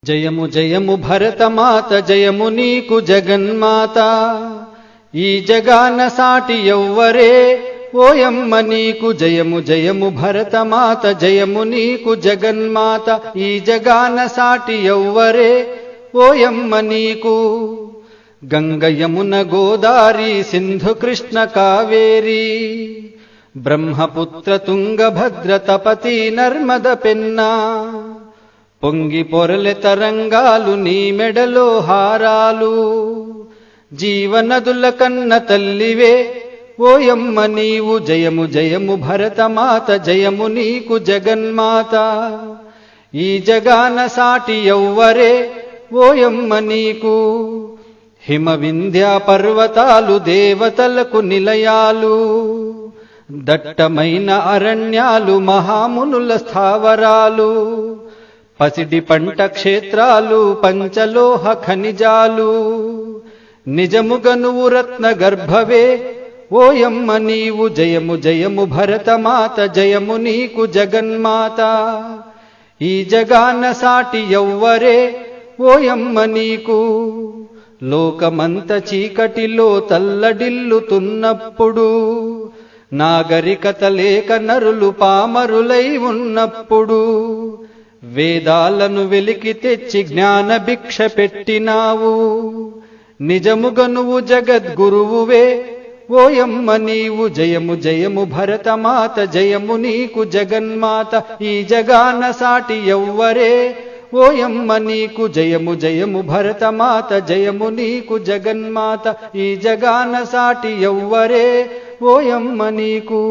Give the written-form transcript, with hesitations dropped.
జయము జయము భరతమాత జయము నీకు జగన్మాత, ఈ జగాన సాటి ఎవ్వరే ఓయమ్మ నీకు జయము జయము భరతమాత జయము నీకు జగన్మాత, ఈ జగాన సాటి ఎవ్వరే ఓయమ్మ నీకు. గంగ యమున గోదారి సింధు కృష్ణ కావేరి, బ్రహ్మపుత్ర తుంగభద్ర తపతి నర్మద పెన్నా, పొంగి పొరలె తరంగాలు నీ మెడలో హారాలు, జీవనదుల కన్న తల్లివే ఓయమ్మ నీవు జయము జయము భరతమాత జయము నీకు జగన్మాత, ఈ జగాన సాటి ఎవ్వరే ఓయమ్మ నీకు. హిమ వింధ్య పర్వతాలు దేవతలకు నిలయాలు, దట్టమైన అరణ్యాలు మహామునుల స్థావరాలు, పసిడి పంట క్షేత్రాలు పంచలోహ ఖనిజాలు, నిజముగ నువ్వు రత్న గర్భవే ఓయమ్మ నీవు జయము జయము భరతమాత జయము నీకు జగన్మాత, ఈ జగాన సాటి ఎవ్వరే ఓయమ్మ నీకు. లోకమంత చీకటిలో తల్లడిల్లుతున్నప్పుడు, నాగరికత లేక నరులు పామరులై ఉన్నప్పుడు, వేదాలను వెలికి తెచ్చి జ్ఞాన భిక్ష పెట్టినావు, నిజముగ నువ్వు జగద్గురువువే ఓయమ్మ నీవు జయము జయము భరతమాత జయము నీకు జగన్మాత, ఈ జగాన సాటి ఎవ్వరే ఓయమ్మ నీకు జయము జయము భరతమాత జయము నీకు జగన్మాత, ఈ జగాన సాటి ఎవ్వరే ఓయమ్మ నీకు.